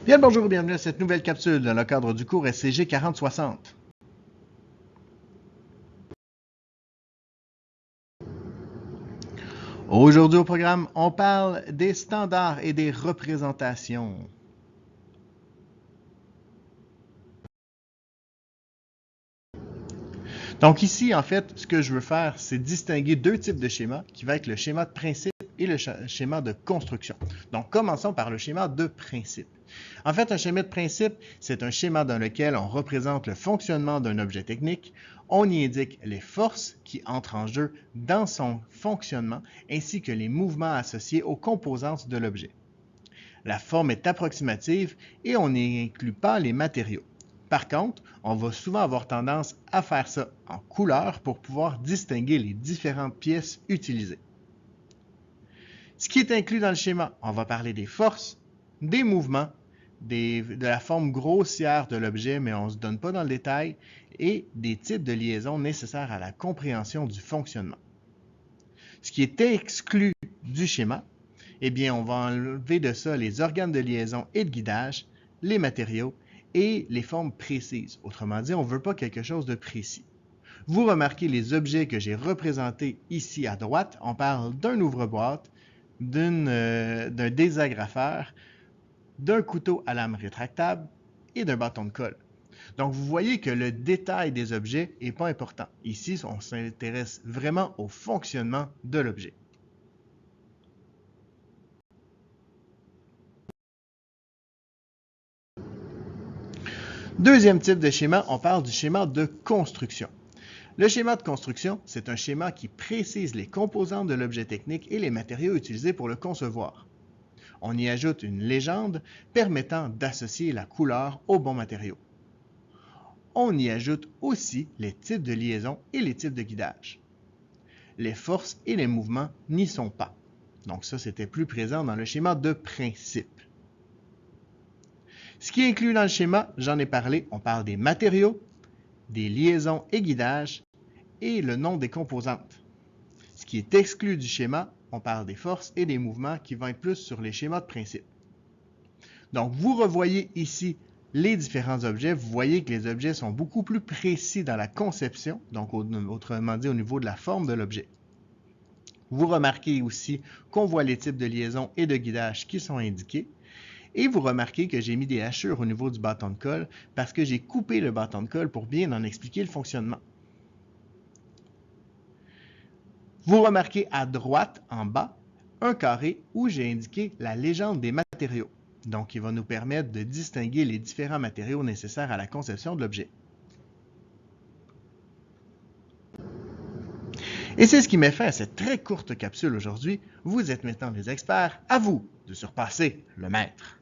Bien le bonjour et bienvenue à cette nouvelle capsule dans le cadre du cours SCG 4060. Aujourd'hui au programme, on parle des standards et des représentations. Donc ici, en fait, ce que je veux faire, c'est distinguer deux types de schémas, qui va être le schéma de principe et le schéma de construction. Donc commençons par le schéma de principe. En fait, un schéma de principe, c'est un schéma dans lequel on représente le fonctionnement d'un objet technique, on y indique les forces qui entrent en jeu dans son fonctionnement, ainsi que les mouvements associés aux composantes de l'objet. La forme est approximative et on n'inclut pas les matériaux. Par contre, on va souvent avoir tendance à faire ça en couleur pour pouvoir distinguer les différentes pièces utilisées. Ce qui est inclus dans le schéma, on va parler des forces, des mouvements, de la forme grossière de l'objet, mais on ne se donne pas dans le détail, et des types de liaisons nécessaires à la compréhension du fonctionnement. Ce qui est exclu du schéma, eh bien, on va enlever de ça les organes de liaison et de guidage, les matériaux et les formes précises. Autrement dit, on ne veut pas quelque chose de précis. Vous remarquez les objets que j'ai représentés ici à droite. On parle d'un ouvre-boîte, d'un désagrafeur, d'un couteau à lame rétractable et d'un bâton de colle. Donc, vous voyez que le détail des objets n'est pas important. Ici, on s'intéresse vraiment au fonctionnement de l'objet. Deuxième type de schéma, on parle du schéma de construction. Le schéma de construction, c'est un schéma qui précise les composantes de l'objet technique et les matériaux utilisés pour le concevoir. On y ajoute une légende permettant d'associer la couleur aux bons matériaux. On y ajoute aussi les types de liaison et les types de guidage. Les forces et les mouvements n'y sont pas. Donc ça, c'était plus présent dans le schéma de principe. Ce qui est inclus dans le schéma, j'en ai parlé, on parle des matériaux, des liaisons et guidages, et le nom des composantes. Ce qui est exclu du schéma, on parle des forces et des mouvements qui vont être plus sur les schémas de principe. Donc, vous revoyez ici les différents objets. Vous voyez que les objets sont beaucoup plus précis dans la conception, donc autrement dit au niveau de la forme de l'objet. Vous remarquez aussi qu'on voit les types de liaisons et de guidage qui sont indiqués. Et vous remarquez que j'ai mis des hachures au niveau du bâton de colle parce que j'ai coupé le bâton de colle pour bien en expliquer le fonctionnement. Vous remarquez à droite, en bas, un carré où j'ai indiqué la légende des matériaux. Donc, il va nous permettre de distinguer les différents matériaux nécessaires à la conception de l'objet. Et c'est ce qui met fin à cette très courte capsule aujourd'hui. Vous êtes maintenant des experts, à vous de surpasser le maître.